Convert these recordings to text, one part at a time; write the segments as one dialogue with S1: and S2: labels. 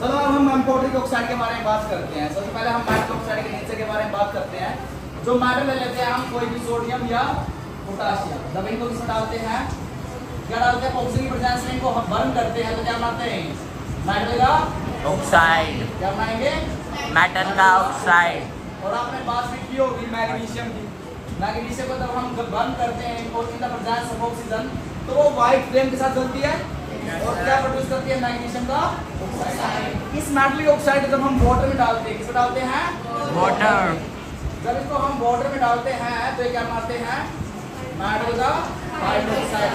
S1: चलो अब हम एम्फोटेरिक ऑक्साइड के बारे में बात करते हैं। सबसे पहले हम मेटल ऑक्साइड के नेचर के बारे में बात करते हैं। जो मेटल ले लेते हैं हम, कोई भी सोडियम या पोटाशियम, जब इनको किसमें डालते हैं, क्या डालते हैं, ऑक्सीजन की प्रेजेंस में इनको बर्न करते हैं तो क्या बनाते हैं, मेटल का
S2: ऑक्साइड।
S1: क्या बनाएंगे,
S2: मेटल का ऑक्साइड।
S1: और आपने बात भी की होगी मैग्नीशियम की। मैग्नीशियम को जब हम बर्न करते हैं in the presence of oxygen तो वो व्हाइट फ्लेम के साथ जलती है और क्या प्रोड्यूस करती है, मैग्नीशियम का ऑक्साइड। इस मेटल ऑक्साइड जब हम वाटर में डालते हैं, किसमें डालते हैं,
S2: वाटर।
S1: जब इसको हम वाटर में डालते हैं तो ये क्या बनाते हैं, मेटल का हाइड्रोक्साइड।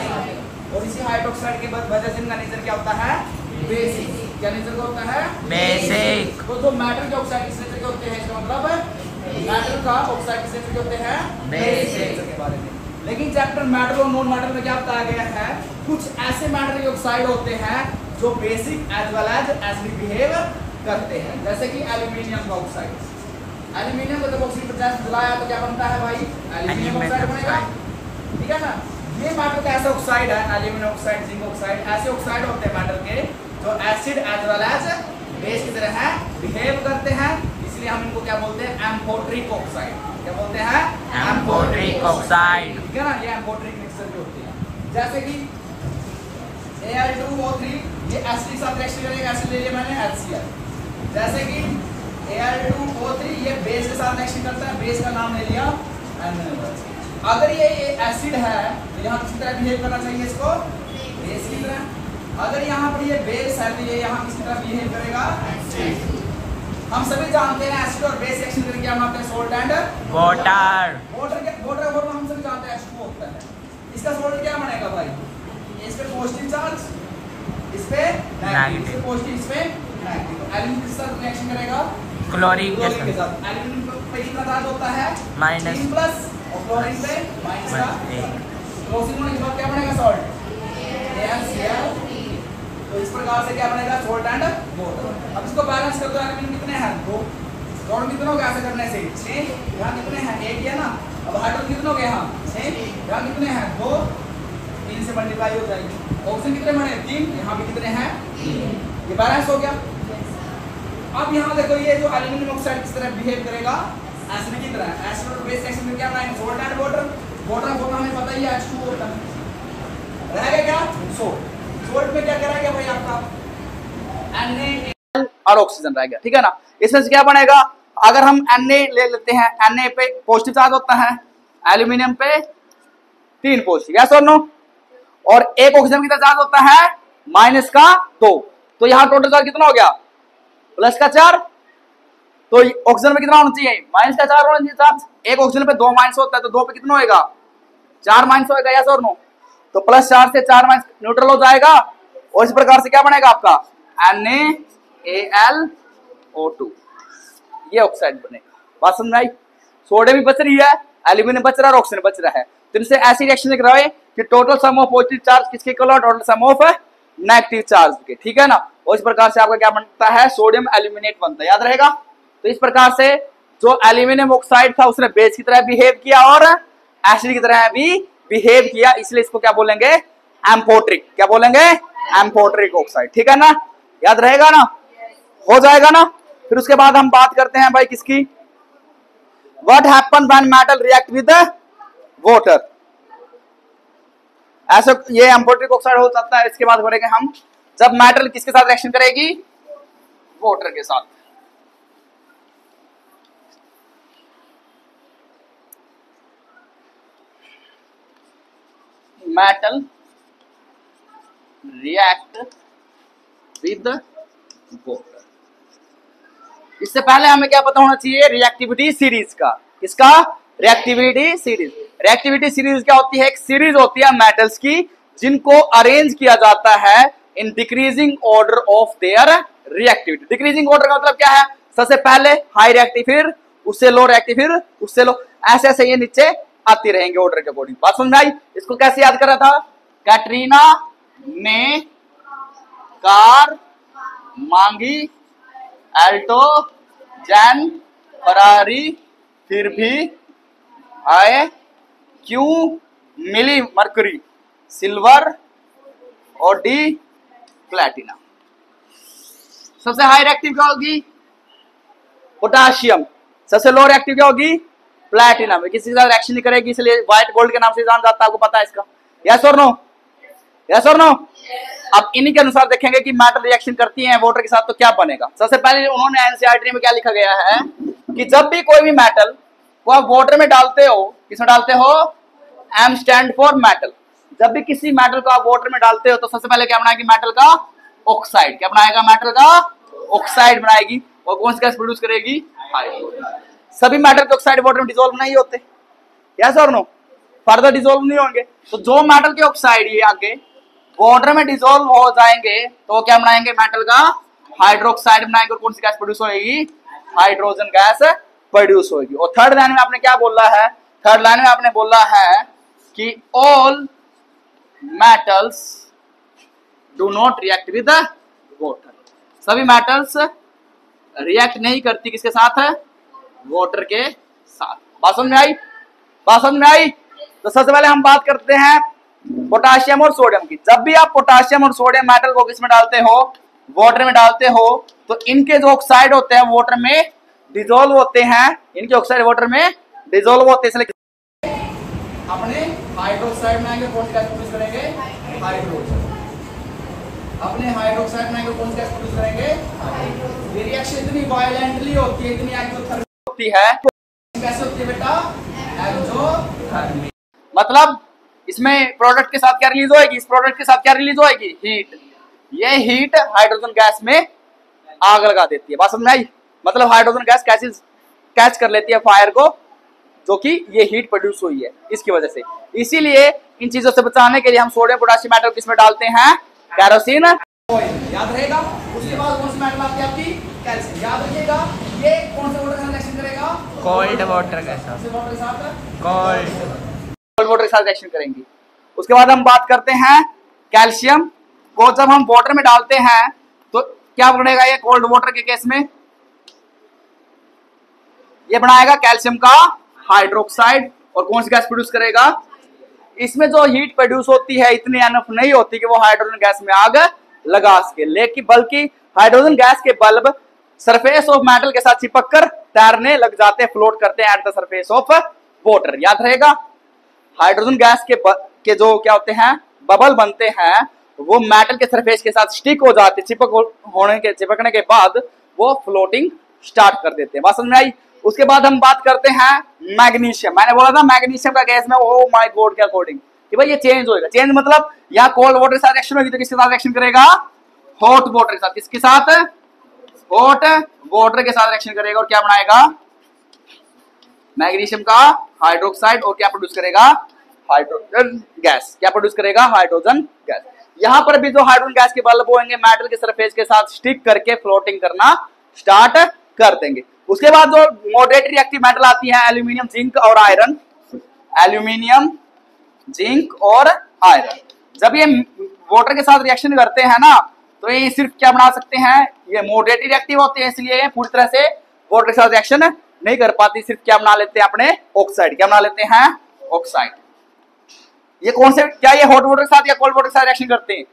S1: और इसी हाइड्रोक्साइड की वजह से इनका नेचर क्या होता है, बेसिक। क्या नेचर का होता है,
S2: बेसिक।
S1: तो जो मेटल के ऑक्साइड किस नेचर के होते हैं, इसका मतलब मेटल का ऑक्साइड किस नेचर के होते हैं, बेसिक के बारे में। लेकिन चैप्टर मेटल और नॉन मेटल में क्या बताया गया है, कुछ ऐसे मेटल के ऑक्साइड होते हैं जो basic as well as acidic behave करते हैं, जैसे कि एल्यूमिनियम का ऑक्साइड। एल्यूमिनियम को जब ऑक्सीजन प्रेजेंस जलाया तो क्या बनता है भाई, एल्यूमिनियम ऑक्साइड बनेगा, ठीक है ना। ये मेटल का ऐसा ऑक्साइड है, एल्यूमिनियम ऑक्साइड, जिंक ऑक्साइड, ऐसे ऑक्साइड होते हैं मेटल के जो acid as well as base की तरह है बिहेव करते हैं, इसलिए हम इनको क्या बोलते हैं, एम्फोटेरिक ऑक्साइड। क्या बोलते हैं,
S2: एम्फोटेरिक ऑक्साइड,
S1: ठीक है ना। ये एम्फोटेरिक मिक्सचर के होते हैं, जैसे कि Al2O3 ये एसिड के साथ रिएक्शन करेगा, एसिड ले लिया मैंने HCl। जैसे कि Al2O3 ये बेस के साथ रिएक्शन करता है, बेस का नाम ले लिया NaOH। अगर ये एसिड है तो यहाँ किसी तरह बिहेव करना चाहिए, इसको बेस की तरह। अगर यहाँ पर ये बेस है तो ये यहाँ किसी तरह बिहेव करेगा एसिड। हम सभी जानते हैं एसिड और बेस रिएक्शन करके क्या बनाते हैं, सोल्ट एंड
S2: वाटर।
S1: वाटर हम सभी जानते हैं H2O होता है। इसका सोल्ट क्या बनेगा भाई, इस पे पॉजिटिव चार्ज, इस पे नेगेटिव, इस पे पॉजिटिव, इस पे नेगेटिव। तो एल्यूमिनियम के साथ रिएक्शन करेगा क्लोरीन के साथ। एल्यूमिनियम पे कितना चार्ज होता है, -3+ और क्लोरीन पे -1। क्रॉसिंग होने के बाद क्या बनेगा, सॉल्ट AlCl। तो इस प्रकार से क्या बनेगा, सोल्ट एंड वाटर। अब इसको बैलेंस कर दो, एल्यूमिनियम कितने हैं, 2। क्लोरीन कितने हो गए ऐसे करने से, 6। यहाँ कितने हैं, 1 है ना। अब हाइड्रोजन कितने हो गए, यहाँ 6। यहाँ कितने हैं, 2। 3 से मल्टीप्लाई हो जाएगी। ऑक्सीजन कितने बने, 3। यहाँ भी कितने हैं, 3। ये बैलेंस हो गया। अब यहाँ देखो ये जो एल्यूमिनियम ऑक्साइड किस तरह बिहेव करेगा, एसिड की तरह। एसिड और बेस रिएक्शन में क्या बनाएंगे, salt and water. Water formula हमें पता ही है, H2O होता है। रहेगा क्या, सोल्ट। सोल्ट में क्या करेगा भाई आपका, Na और ऑक्सीजन रहेगा, ठीक है ना। इसमें से क्या बनेगा, अगर हम Na ले लेते हैं, Na पे पॉजिटिव चार्ज होता है, एल्यूमिनियम पे 3 पॉजिटिव, यस और नो। और एक ऑक्सीजन कितना चार्ज होता है, -2। तो यहाँ टोटल चार्ज कितना हो गया, +4। तो ऑक्सीजन में कितना होना चाहिए, -4 होना चाहिए चार्ज। एक ऑक्सीजन पे 2 माइनस होता है तो 2 पे कितना होएगा, 4 माइनस होएगा, यस और नो। तो +4 से 4 माइनस न्यूट्रल हो जाएगा और इस प्रकार से क्या बनेगा आपका NaAlO2। ये ऑक्साइड बनेगा। बात समझ में आई। सोडियम भी बच रही है, एल्यूमिनियम बच रहा है और ऑक्सीजन बच रहा है। तो इनसे ऐसी रिएक्शन लिख रहा है कि total sum of positive charge किसके इक्वल है, total sum of negative charge के, ठीक है ना। और इस प्रकार से आपका क्या बनता है, सोडियम एल्यूमिनेट बनता है, याद रहेगा। तो इस प्रकार से जो एल्यूमिनियम ऑक्साइड था उसने बेस की तरह बिहेव किया और एसिड की तरह भी बिहेव किया, इसलिए इसको क्या बोलेंगे, एम्फोटेरिक। क्या बोलेंगे, एम्फोटेरिक ऑक्साइड, ठीक है ना। याद रहेगा ना, हो जाएगा ना। फिर उसके बाद हम बात करते हैं भाई किसकी, what happen when metal react with water. ऐसा ये एम्फोटेरिक ऑक्साइड हो सकता है। इसके बाद बोलेंगे हम जब मेटल किसके साथ रिएक्शन करेगी, वाटर के साथ। Metal react with water. इससे पहले हमें क्या पता होना चाहिए, रिएक्टिविटी सीरीज का। किसका, रिएक्टिविटी सीरीज। रिएक्टिविटी सीरीज क्या होती है, एक सीरीज होती है मेटल्स की जिनको अरेंज किया जाता है in decreasing order of their reactivity. Decreasing order का मतलब क्या है, सबसे पहले हाई रिएक्टिव, फिर उससे लो रिएक्टिव, फिर उससे लो, ऐसे ऐसे ये नीचे आती रहेंगे ऑर्डर के अकॉर्डिंग। बात समझ आई। इसको कैसे याद करा था, कैटरीना ने कार मांगी, एल्टो जैन फरारी फिर भी आए, क्यों मिली मरकरी सिल्वर और डी प्लैटिना। सबसे हाई रिएक्टिव क्या होगी? पोटाशियम। सबसे लो रिएक्टिव क्या होगी? प्लैटिनम। किसी के साथ रिएक्शन नहीं करेगी, इसलिए व्हाइट गोल्ड के नाम से जान जाता है, आपको पता है इसका। यस और नो? यस और नो? अब इन्हीं के अनुसार देखेंगे कि मेटल रिएक्शन करती है वाटर के साथ तो क्या बनेगा। सबसे पहले उन्होंने एनसीईआरटी में क्या लिखा गया है कि जब भी कोई भी मेटल को आप वाटर में डालते हो, किसमें डालते हो? M stand for metal. जब भी किसी मेटल को आप वाटर में डालते हो तो सबसे पहले क्या बनाएगी? मेटल का ऑक्साइड। क्या बनाएगा? मेटल का ऑक्साइड बनाएगी। और कौन सी गैस प्रोड्यूस करेगी? हाइड्रोजन। सभी मेटल के ऑक्साइड वाटर में डिसॉल्व नहीं होते, यस और नो? फर्दर डिसॉल्व नहीं होंगे। तो जो मेटल के ऑक्साइड ये आगे वाटर में डिसॉल्व हो जाएंगे तो क्या बनाएंगे? मेटल का हाइड्रोक्साइड बनाएंगे। और कौन सी गैस प्रोड्यूस होगी? हाइड्रोजन गैस प्रोड्यूस होगी। और थर्ड लाइन में आपने क्या बोला है? थर्ड लाइन में आपने बोला है कि all metals do not react with water. सभी मेटल्स रिएक्ट नहीं करती किसके साथ है? वाटर के साथ। बात समझ में आई? बात समझ में आई? तो सबसे पहले हम बात करते हैं पोटाशियम और सोडियम की। जब भी आप पोटाशियम और सोडियम मेटल को किसमें डालते हो? वाटर में डालते हो, तो इनके जो ऑक्साइड होते हैं वाटर में डिसॉल्व होते हैं। इनके ऑक्साइड वाटर में डिसॉल्व होते हैं, इसलिए अपने हाइड्रोक्साइड बनाएंगे। कौन सी गैस प्रोड्यूस करेंगे? हाइड्रोजन। अपने हाइड्रोक्साइड बनाएंगे, कौन सी गैस प्रोड्यूस करेंगे? ये रिएक्शन इतनी वायलेंटली होती है, इतनी एक्सोथर्मिक होती है। कैसे होती है बेटा? एक्सोथर्मिक। मतलब इसमें प्रोडक्ट के साथ क्या रिलीज होएगी? इस प्रोडक्ट के साथ क्या रिलीज होएगी? हीट। ये हीट हाइड्रोजन गैस में आग लगा देती है। बात समझ में आई? मतलब हाइड्रोजन गैस कैच कर लेती है फायर को, जो कि ये हीट प्रोड्यूस हुई है इसकी वजह से। इसीलिए इन चीजों से बचाने के लिए हम सोडियम पोटेशियम मेटल किसमें डालते हैं? Kerosene oil. याद रहेगा? उसके बाद कौन सी मेटल आती है आपकी? कैल्शियम। याद रखिएगा, ये कौन से वाटर के साथ रिएक्शन करेगा?
S2: कोल्ड वाटर के साथ।
S1: वाटर के साथ
S2: कोल्ड
S1: वाटर के साथ रिएक्शन करेंगी। उसके बाद हम बात करते हैं कैल्शियम को। जब हम वाटर में डालते हैं तो क्या बनेगा? ये कोल्ड वाटर के केस में ये बनाएगा कैल्शियम का हाइड्रोक्साइड। और कौन सी गैस प्रोड्यूस करेगा? इसमें जो हीट प्रोड्यूस होती है इतनी एनफ नहीं होती कि वो हाइड्रोजन गैस में आग लगा सके, लेकिन बल्कि हाइड्रोजन गैस के बल्ब सरफेस ऑफ मेटल के साथ चिपक कर तैरने लग जाते हैं, फ्लोट करते हैं at the surface of water. याद रहेगा? हाइड्रोजन गैस के जो क्या होते हैं? बबल बनते हैं, वो मेटल के सरफेस के साथ स्टिक हो जाते, चिपकने के बाद वो फ्लोटिंग स्टार्ट कर देते हैं। बात समझ में आई? उसके बाद हम बात करते हैं मैग्नीशियम। मैंने बोला था मैग्नीशियम का गैस में ओ माय गॉड के अकॉर्डिंग कि भाई ये चेंज होएगा। चेंज मतलब यहाँ कोल्ड वाटर के साथ रिएक्शन होगी तो किसके साथ रिएक्शन करेगा? हॉट वाटर के साथ। किसके साथ? हॉट वाटर के साथ रिएक्शन करेगा। और क्या बनाएगा? मैग्नीशियम का हाइड्रोक्साइड। और क्या प्रोड्यूस करेगा? Hydrogen gas. क्या प्रोड्यूस करेगा? Hydrogen gas. यहाँ पर भी जो हाइड्रोजन गैस के बल्ब होंगे मेटल के सरफेस के साथ स्टिक करके फ्लोटिंग करना स्टार्ट कर देंगे। उसके बाद जो मॉडरेट रिएक्टिव मेटल आती है एल्यूमिनियम, जिंक और आयरन। एल्यूमिनियम, जिंक और आयरन जब ये वाटर के साथ रिएक्शन करते हैं ना, तो ये सिर्फ क्या बना सकते हैं? ये मॉडरेट रिएक्टिव होते हैं, इसलिए ये पूरी तरह से वाटर के साथ रिएक्शन नहीं कर पाती। सिर्फ क्या बना लेते हैं? अपने ऑक्साइड। क्या बना लेते हैं? ऑक्साइड। ये कौन से, क्या ये हॉट वाटर के साथ या कोल्ड वाटर के साथ रिएक्शन करते हैं?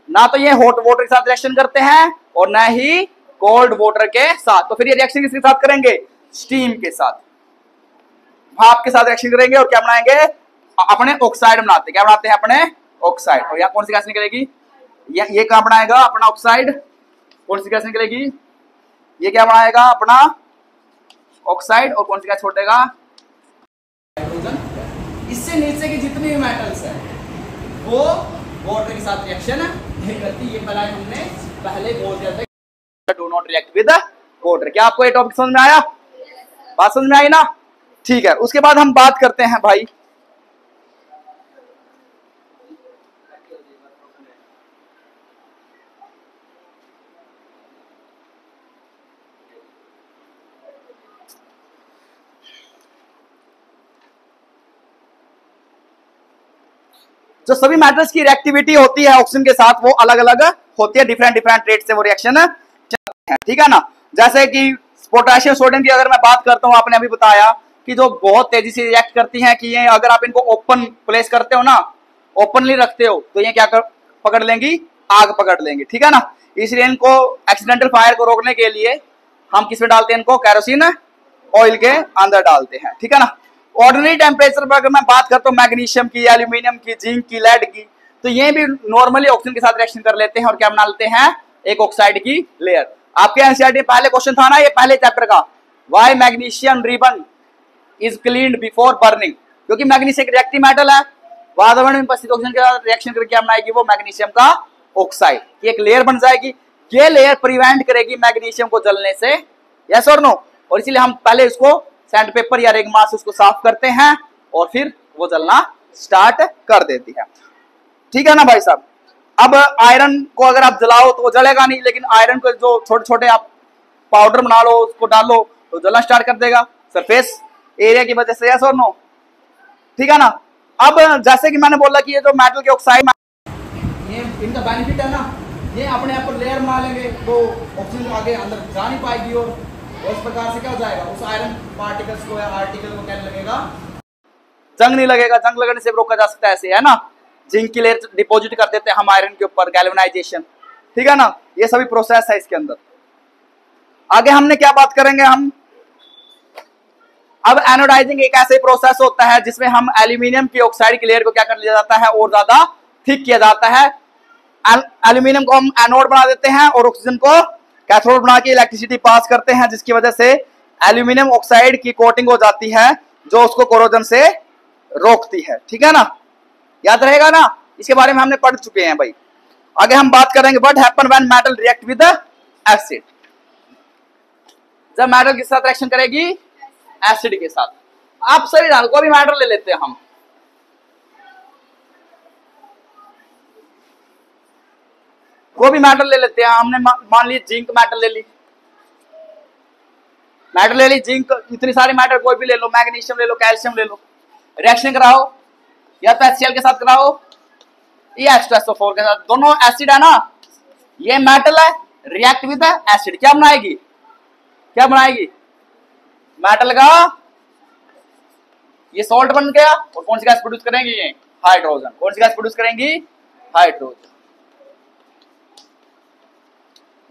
S1: ना तो ये हॉट वाटर के साथ रिएक्शन करते हैं और ना ही कोल्ड वाटर के साथ। तो फिर ये रिएक्शन किसके साथ करेंगे? स्टीम के साथ, भाप के साथ रिएक्शन करेंगे। और क्या बनाएंगे? अपने ऑक्साइड बनाते हैं। क्या बनाते हैं? अपने ऑक्साइड। और यहाँ कौन सी गैस निकलेगी? ये कहाँ बनाएगा? अपना ऑक्साइड। कौन सी गैस निकलेगी? ये क्या बनाएगा? अपना ऑक्साइड। और कौन सी गैस छोड़ देगा? हाइड्रोजन। इससे नीचे की जितनी भी मेटल्स है वो वाटर के साथ रिएक्शन नहीं करती। ये पहले हमने बोल दिया था, do not react with water. क्या आपको ये टॉपिक समझ में आया? बात समझ में आई ना? ठीक है। उसके बाद हम बात करते हैं भाई जो सभी मेटल्स की रिएक्टिविटी होती है ऑक्सीजन के साथ वो अलग अलग होती है, डिफरेंट रेट से वो रिएक्शन चलते हैं। ठीक है ना? जैसे कि पोटेशियम सोडियम की अगर मैं बात करता हूँ, आपने अभी बताया कि जो बहुत तेजी से रिएक्ट करती हैं कि ये अगर आप इनको ओपन प्लेस करते हो ना, ओपनली रखते हो, तो ये क्या पकड़ लेंगी? आग पकड़ लेंगे। ठीक है ना? इसलिए इनको एक्सीडेंटल फायर को रोकने के लिए हम किस में डालते हैं, इनको कैरोसिन ऑयल के अंदर डालते हैं, ठीक है ना। ऑर्डिनरी टेम्परेचर पर अगर मैं बात करता हूँ मैग्नीशियम की, एल्यूमिनियम की, जिंक की, लेड की, तो ये भी नॉर्मली ऑक्सीजन के साथ रिएक्शन कर लेते हैं और क्या बना लेते हैं, एक ऑक्साइड की लेयर। आपके एनसीईआरटी में पहले क्वेश्चन था ना, ये पहले चैप्टर का, why magnesium ribbon is cleaned before burning, क्योंकि मैग्नीशियम रिएक्टिव मेटल है, वातावरण में उपस्थित ऑक्सीजन के साथ रिएक्शन करके क्या बनाएगी, वो मैग्नीशियम का ऑक्साइड की एक लेयर बन जाएगी। ये लेयर प्रिवेंट करेगी मैग्नीशियम को जलने से, यस और नो, और इसीलिए हम पहले इसको सैंड पेपर या रेगमास से उसको साफ करते हैं और फिर वो जलना स्टार्ट कर देती है, ठीक है ना भाई साहब। अब आयरन को अगर आप जलाओ तो वो जलेगा नहीं, लेकिन आयरन को जो छोटे छोटे आप पाउडर बना लो, उसको डालो तो जलना स्टार्ट कर देगा सरफेस एरिया की वजह से, यस और नो, ठीक है ना। अब जैसे कि मैंने बोला कि ये जो मेटल के ऑक्साइड, ये इनका बेनिफिट है ना, ये अपने आप पर लेयर बना लेंगे तो ऑक्सीजन आगे अंदर जा नहीं पाएगी और इस प्रकार से क्या हो जाएगा, उस आयरन पार्टिकल्स को या आर्टिकल को क्या लगेगा, जंग नहीं लगेगा। जंग लगने से रोका जा सकता है ऐसे, है ना। जिंक की लेयर डिपॉजिट कर देते हैं हम आयरन के ऊपर, गैल्वेनाइजेशन, ठीक है ना। ये सभी प्रोसेस है इसके अंदर। आगे हमने क्या बात करेंगे हम, अब एनोडाइजिंग एक ऐसे प्रोसेस होता है जिसमें हम एल्यूमिनियम की ऑक्साइड की लेयर को क्या कर लिया जाता है, और ज्यादा थिक किया जाता है। एल्यूमिनियम को हम एनोड बना देते हैं और ऑक्सीजन को कैथोड बना के इलेक्ट्रिसिटी पास करते हैं, जिसकी वजह से एल्यूमिनियम ऑक्साइड की कोटिंग हो जाती है जो उसको कोरोजन से रोकती है, ठीक है ना, याद रहेगा ना, इसके बारे में हमने पढ़ चुके हैं भाई। आगे हम बात करेंगे what happen when metal react with acid, जब मेटल के साथ रिएक्शन करेगी एसिड के साथ। आप सही डाल, कोई भी मेटल ले लेते हैं हम, कोई भी मेटल ले लेते हैं, हमने मान ली जिंक मेटल ले ली, जिंक, इतनी सारी मेटल कोई भी ले लो, मैग्नीशियम ले लो, कैल्शियम ले लो, रिएक्शन कराओ या तो HCl के साथ कराओ या H2SO4 के साथ, दोनों एसिड है ना, ये मेटल है, रिएक्ट विद एसिड क्या बनाएगी, मेटल का ये सॉल्ट बन गया और कौन सी गैस प्रोड्यूस करेंगी, ये हाइड्रोजन। कौन सी गैस प्रोड्यूस करेंगी, हाइड्रोजन।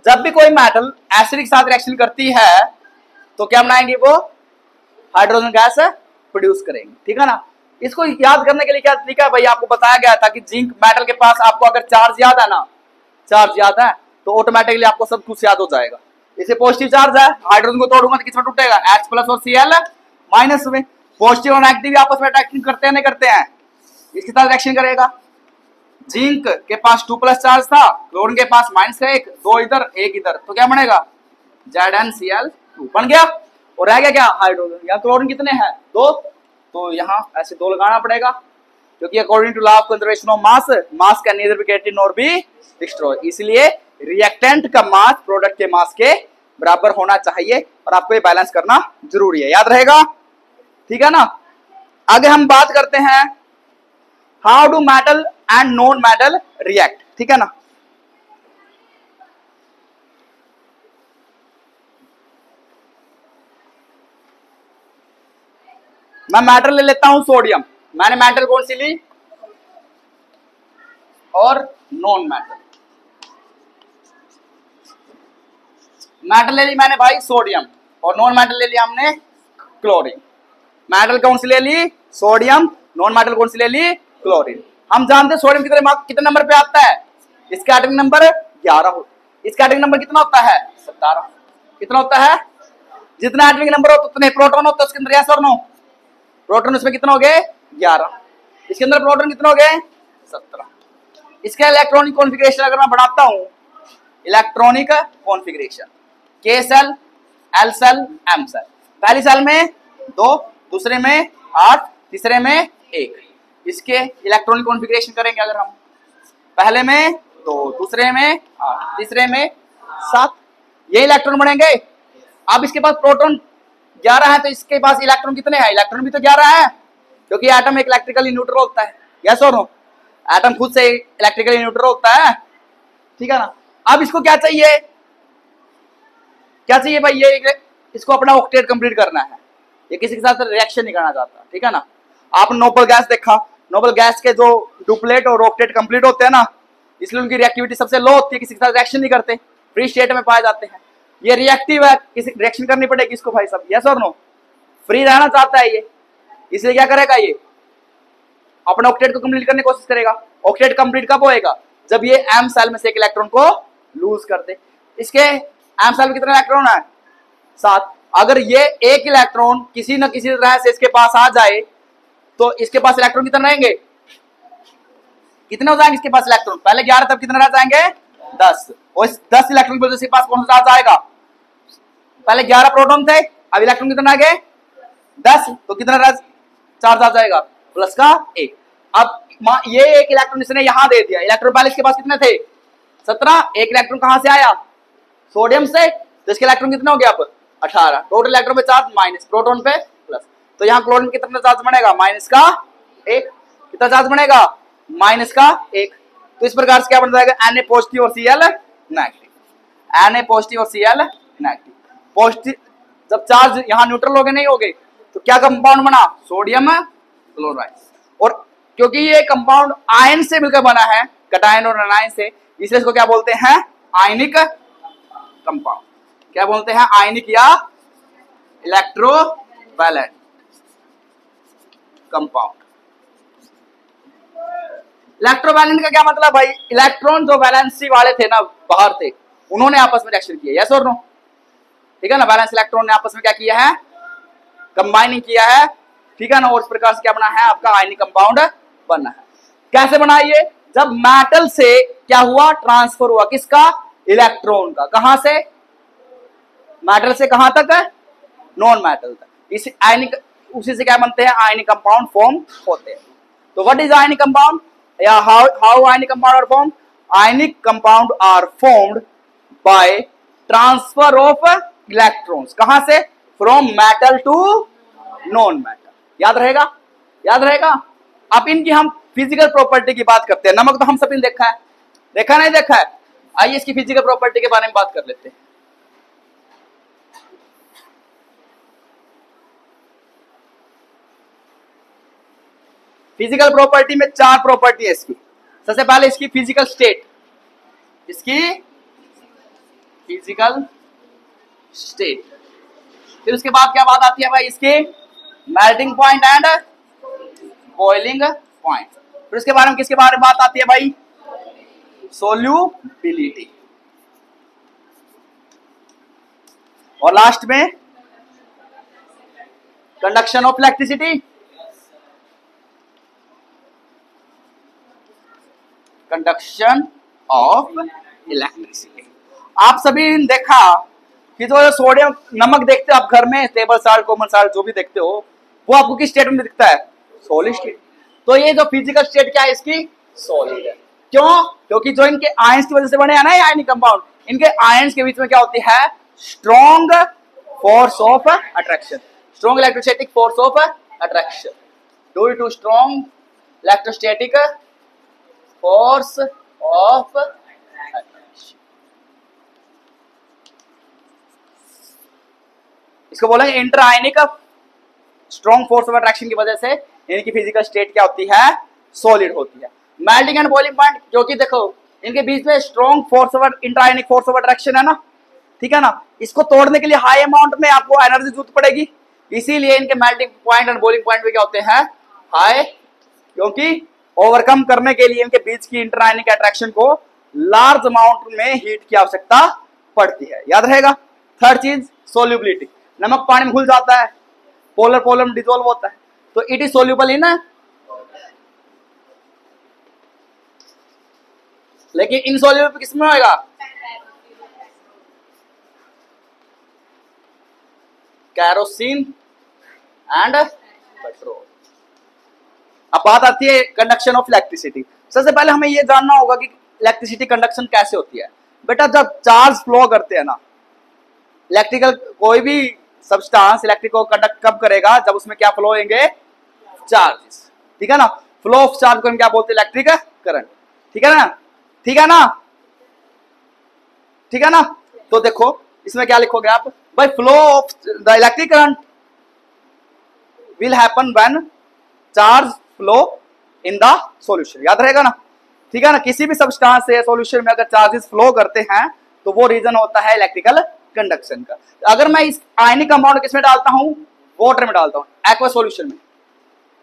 S1: जब भी कोई मेटल एसिड के साथ रिएक्शन करती है तो क्या बनाएंगे, वो हाइड्रोजन गैस प्रोड्यूस करेंगे, ठीक है ना। इसको याद करने के लिए क्या तरीका है भाई, आपको बताया गया था कि जिंक मेटल के पास आपको अगर चार्ज याद है ना, चार्ज याद है तो ऑटोमेटिकली आपको सब कुछ याद हो जाएगा। इसे पॉजिटिव चार्ज है, हाइड्रोजन को तोड़ूंगा तो किसमें टूटेगा, H प्लस और Cl माइनस में। पॉजिटिव और नेगेटिव आपस में अट्रैक्शन करते हैं नहीं करते हैं, इसके साथ रिएक्शन करेगा। जिंक के पास 2 प्लस चार्ज था, क्लोरीन के पास माइनस का 1, 2 इधर 1 इधर, तो क्या बनेगा ZnCl2 बन गया। और रह गया क्या, हाइड्रोजन। यहाँ क्लोरीन कितने हैं, 2, तो यहाँ ऐसे 2 लगाना पड़ेगा, क्योंकि according to law of conservation of mass, mass can neither be created nor be destroy, इसलिए रिएक्टेंट का मास प्रोडक्ट के मास के बराबर होना चाहिए और आपको ये बैलेंस करना जरूरी है, याद रहेगा, ठीक है ना। आगे हम बात करते हैं how do metal and non metal react, ठीक है ना। मैं मेटल ले लेता हूं सोडियम, मैंने मेटल कौन सी ली, और नॉन मेटल। मेटल ले ली मैंने भाई सोडियम और नॉन मेटल ले लिया हमने क्लोरीन। मेटल कौन सी ले ली, सोडियम, नॉन मेटल कौन सी ले ली, क्लोरीन। हम जानते हैं सोडियम कितने नंबर पे आता है, इसका एटॉमिक नंबर 11, इसका एटॉमिक नंबर कितना होता है, 17। कितना होता है, जितना एटॉमिक नंबर होता है उतने प्रोटॉन होता है उसके अंदर, यस और नो। प्रोटॉन उसमें कितना हो गए, 11, इसके अंदर प्रोटॉन कितना हो गए, 17। इसका इलेक्ट्रॉनिक कॉन्फ़िगरेशन अगर मैं बढ़ाता हूं, electronic configuration, K shell, L shell, M shell, पहली सेल में 2, दूसरे में 8, तीसरे में 1। इसके इलेक्ट्रॉनिक कॉन्फ़िगरेशन करेंगे अगर हम, पहले में 2, दूसरे में 8, तीसरे में 7, ये इलेक्ट्रॉन बढ़ेंगे। अब इसके पास प्रोटॉन 11 है तो इसके पास इलेक्ट्रॉन कितने हैं, इलेक्ट्रॉन भी तो 11 है, क्योंकि एटम एक इलेक्ट्रिकली न्यूट्रल होता है, यस और नो। एटम खुद से इलेक्ट्रिकली न्यूट्रल होता है, ठीक है ना। अब इसको क्या चाहिए, भाई, ये इसको अपना ऑक्टेट कंप्लीट करना है, ये किसी के साथ रिएक्शन नहीं करना चाहता, ठीक है ना। आपने नोबल गैस देखा, नोबल गैस के जो डुप्लेट और ऑक्टेट कंप्लीट होते हैं ना, इसलिए उनकी रिएक्टिविटी सबसे लो होती है, किसी के साथ रिएक्शन नहीं करते, फ्री स्टेट में पाए जाते हैं। ये रिएक्टिव है, किसी रिएक्शन करनी पड़ेगी इसको भाई साहब, यस और नो? फ्री रहना चाहता है ये, इसलिए क्या करेगा ये अपने ऑक्टेट को कंप्लीट करने की कोशिश करेगा। ऑक्टेट कंप्लीट कब होएगा? जब ये एम सेल में से एक इलेक्ट्रॉन को लूज कर दे। इसके एम सेल में कितने इलेक्ट्रॉन है? 7। अगर ये एक इलेक्ट्रॉन किसी न किसी तरह से इसके पास आ जाए तो इसके पास इलेक्ट्रॉन कितने रहेंगे? कितने हो जाएंगे इसके पास इलेक्ट्रॉन? पहले 11, तब कितने रह जाएंगे? 10। और इस 10 इलेक्ट्रॉन की वजह से पास कौन सा चार्ज आएगा? पहले 11 प्रोटॉन थे, अब इलेक्ट्रॉन कितने आ गए? 10। तो कितना चार्ज आ जाएगा? प्लस का 1। अब ये एक इलेक्ट्रॉन इसने यहां दे दिया, इलेक्ट्रॉन पहले इसके पास कितने थे? 17। एक इलेक्ट्रॉन कहां से आया? सोडियम से, तो इसके इलेक्ट्रॉन कितने हो गया? अब 18। टोटल इलेक्ट्रॉन पे चार्ज माइनस, प्रोटॉन पे प्लस। तो यहाँ क्लोरीन कितना चार्ज बनेगा? माइनस का 1। कितना चार्ज बनेगा? माइनस का 1। तो इस प्रकार से क्या बन जाएगा? Na पॉजिटिव और Cl नेगेटिव। Na पॉजिटिव और Cl नेगेटिव। पॉजिटिव जब चार्ज यहाँ न्यूट्रल हो गए, नहीं हो गए, तो क्या कंपाउंड बना? Sodium chloride. और क्योंकि ये कंपाउंड आयन से मिलकर बना है, कटायन और एनायन से, इसलिए इसको क्या बोलते हैं? Ionic compound. क्या बोलते हैं? आयनिक या इलेक्ट्रोवैलेंट कंपाउंड। इलेक्ट्रोवैलेंट का क्या मतलब भाई? इलेक्ट्रॉन जो वैलेंसी वाले थे ना, बाहर थे, उन्होंने आपस में रिएक्शन किया, यस और नो? ठीक है ना, वैलेंस इलेक्ट्रॉन ने आपस में क्या किया है? कंबाइनिंग किया है, ठीक है ना। और इस प्रकार से क्या बना है? आपका आयनिक कंपाउंड बना है। कैसे बना ये? जब मेटल से क्या हुआ? ट्रांसफर हुआ, किसका? इलेक्ट्रॉन का। कहां से? मेटल से कहां तक? नॉन मेटल तक। इस आयनिक, उसी से क्या बनते हैं? आयनिक कंपाउंड फॉर्म होते हैं। तो व्हाट इज आयनिक कंपाउंड या how ionic compound are formed? Ionic compound are formed by transfer of electrons. कहां से? From metal to non metal. याद रहेगा? याद रहेगा? अब इनकी हम फिजिकल प्रॉपर्टी की बात करते हैं। नमक तो हम सभी ने देखा है, देखा नहीं देखा है? आइए इसकी फिजिकल प्रॉपर्टी के बारे में बात कर लेते हैं। फिजिकल प्रॉपर्टी में 4 प्रॉपर्टी है इसकी। सबसे पहले इसकी फिजिकल स्टेट, इसकी फिजिकल स्टेट। फिर उसके बाद क्या बात आती है भाई? इसके melting point and boiling point. फिर उसके बारे में किसके बारे में बात आती है भाई? सोल्यूबिलिटी। और लास्ट में conduction of electricity, conduction of electricity. आप सभी ने देखा कि जो सोडियम नमक देखते हो आप घर में, टेबल साल्ट, कॉमन साल्ट, जो भी देखते हो, वो आपको किस स्टेट में दिखता है? Solid state. तो ये जो फिजिकल स्टेट क्या है इसकी? सॉलिड है। क्यों? क्योंकि जो इनके आयंस की वजह से बने हैं ना ये आयनिक कंपाउंड, इनके आयंस के बीच में क्या होती है? Strong force of attraction, strong electrostatic force of attraction. Due to strong electrostatic force of attraction, इसको बोलेंगे inter ionic strong force of attraction की वजह से इनकी फिजिकल स्टेट क्या होती है? सॉलिड होती है। मेल्टिंग एंड बॉइलिंग पॉइंट, क्योंकि देखो इनके बीच में strong force of inter ionic force of attraction है ना, ठीक है ना। इसको तोड़ने के लिए हाई अमाउंट में आपको एनर्जी जरूरत पड़ेगी, इसीलिए इनके melting point and boiling point भी क्या होते हैं? हाई, क्योंकि ओवरकम करने के लिए इनके बीच की इंटर आयनिक अट्रैक्शन को लार्ज अमाउंट में हीट की आवश्यकता पड़ती है। याद रहेगा? थर्ड चीज सोल्यूबिलिटी, नमक पानी में घुल जाता है, पोलर पोलर में डिसॉल्व होता है, तो इट इज सोल्यूबल इन, लेकिन इनसोल्यूबल किसमें होगा? Kerosene and petrol. अब बात आती है कंडक्शन ऑफ इलेक्ट्रिसिटी। सबसे पहले हमें यह जानना होगा कि इलेक्ट्रिसिटी कंडक्शन कैसे होती है। बेटा जब चार्ज फ्लो करते हैं ना, इलेक्ट्रिकल कोई भी सब्सटेंस इलेक्ट्रिक को कंडक्ट कब करेगा? जब उसमें क्या फ्लो होंगे? चार्जेस, ठीक है ना। फ्लो ऑफ चार्ज को हम क्या बोलते हैं? इलेक्ट्रिक करंट, ठीक है ना, ठीक है ना, ठीक है ना। तो देखो इसमें क्या लिखोगे आप भाई? Flow of the electric current will happen when charge flow in the solution. याद रहेगा ना? ठीक है ना। किसी भी सब्सटेंस से सॉल्यूशन में अगर चार्जेस फ्लो करते हैं तो वो रीजन होता है इलेक्ट्रिकल कंडक्शन का। अगर मैं इस आयनिक कंपाउंड किसमें डालता हूं, वाटर में डालता हूं, एक्वा सॉल्यूशन में।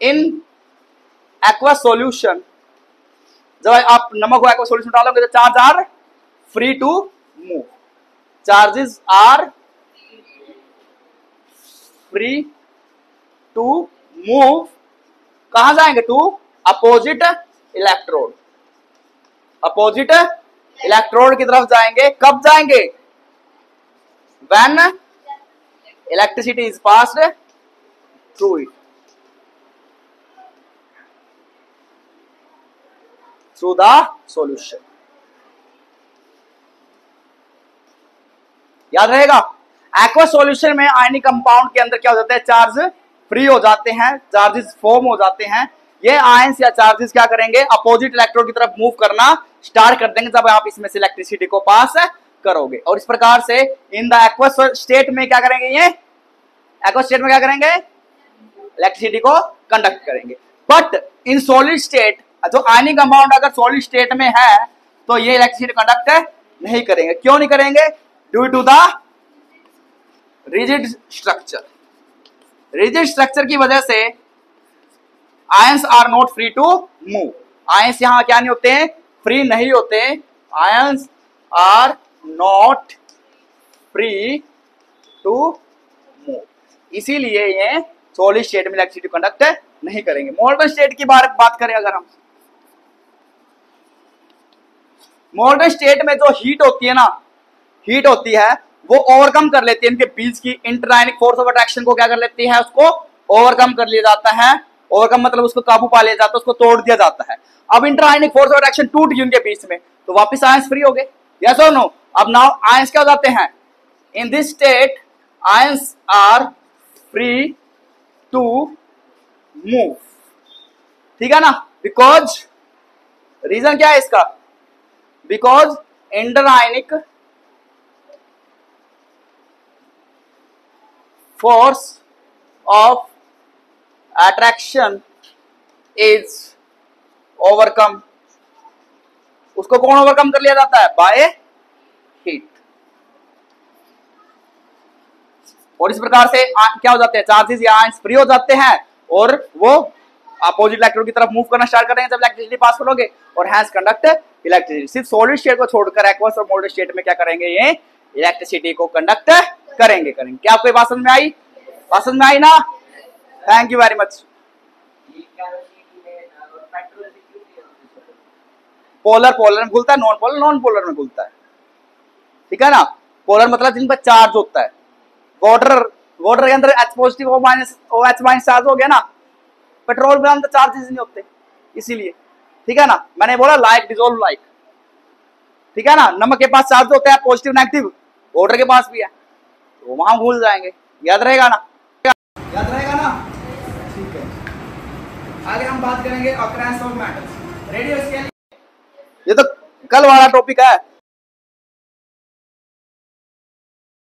S1: इन एक्वा सॉल्यूशन जब आप नमक को एक्वा सॉल्यूशन डालोगे तो charge are free to move, charges are free to move. कहां जाएंगे, to opposite electrode, opposite electrode की तरफ जाएंगे। कब जाएंगे, when electricity is passed through it, through the solution. याद रहेगा, एक्वा सॉल्यूशन में आयनिक कंपाउंड के अंदर क्या हो जाता है, चार्ज फ्री हो जाते हैं, चार्जेस फॉर्म हो जाते हैं। ये आयंस या चार्जेस क्या करेंगे, अपोजिट इलेक्ट्रोड की तरफ मूव करना स्टार्ट कर देंगे जब आप इसमें से इलेक्ट्रिसिटी को पास करोगे। और इस प्रकार से इन द एक्वस स्टेट में क्या करेंगे, ये एक्वस स्टेट में क्या करेंगे, इलेक्ट्रिसिटी को कंडक्ट करेंगे। बट इन सॉलिड स्टेट, जो आयनिक कंपाउंड अगर सॉलिड स्टेट में है तो ये इलेक्ट्रिसिटी कंडक्ट नहीं करेंगे। क्यों नहीं करेंगे, due to the rigid structure. Rigid structure की वजह से ions are not free to move. Ions यहां क्या नहीं होते हैं, फ्री नहीं होते। Ions are not free to move, इसीलिए ये सॉलिड स्टेट में इलेक्ट्रिसिटी कंडक्ट नहीं करेंगे। मोल्टन स्टेट की बात करें, अगर हम मोल्टन स्टेट में जो हीट होती है ना, हीट होती है वो ओवरकम कर लेती है इनके बीच की इंटरआयनिक फोर्स ऑफ अट्रैक्शन को, क्या कर लेती है, उसको ओवरकम कर लिया जाता है। ओवरकम मतलब उसको काबू पा लिया जाता है, उसको तोड़ दिया जाता है। अब इंटरआयनिक फोर्स ऑफ अट्रैक्शन टूट गई उनके बीच में, तो वापस आयंस फ्री हो गए, यस और नो। अब नाउ आयंस क्या हो जाते हैं, in this state ions are free to move, ठीक है ना। बिकॉज रीजन क्या है इसका, because interionic force of attraction is overcome। उसको कौन ओवरकम कर लिया जाता है, बाय हीट। और इस प्रकार से क्या हो जाते हैं, चार्जेस या आयंस फ्री हो जाते हैं और वो अपोजिट इलेक्ट्रोड की तरफ मूव करना स्टार्ट करेंगे जब इलेक्ट्रिसिटी पास करोगे, और हैंस कंडक्ट इलेक्ट्रिसिटी। सिर्फ सॉलिड स्टेट को छोड़कर एक्वस और मोल्टेन स्टेट में क्या करेंगे, ये इलेक्ट्रिसिटी को कंडक्ट करेंगे। क्या आपको बात समझ में आई, बात समझ में आई ना। Thank you very much. Polar polar में घुलता है, नॉन पोलर नॉन पोलर में घुलता है, ठीक है ना। पोलर मतलब जिन पर चार्ज होता है, वाटर वाटर के अंदर H positive OH minus charge हो गया ना, पेट्रोल में अंदर चार्जेस नहीं होते, इसीलिए, ठीक है ना। मैंने बोला लाइक डिसॉल्व लाइक, ठीक है ना। नमक के पास चार्ज होता है पॉजिटिव नेगेटिव, वाटर के पास भी है, तो वहां भूल जाएंगे। याद रहेगा ना, याद रहेगा ना, ठीक है। आगे हम बात करेंगे occurrence of metals, radio scale. ये तो कल वाला टॉपिक है,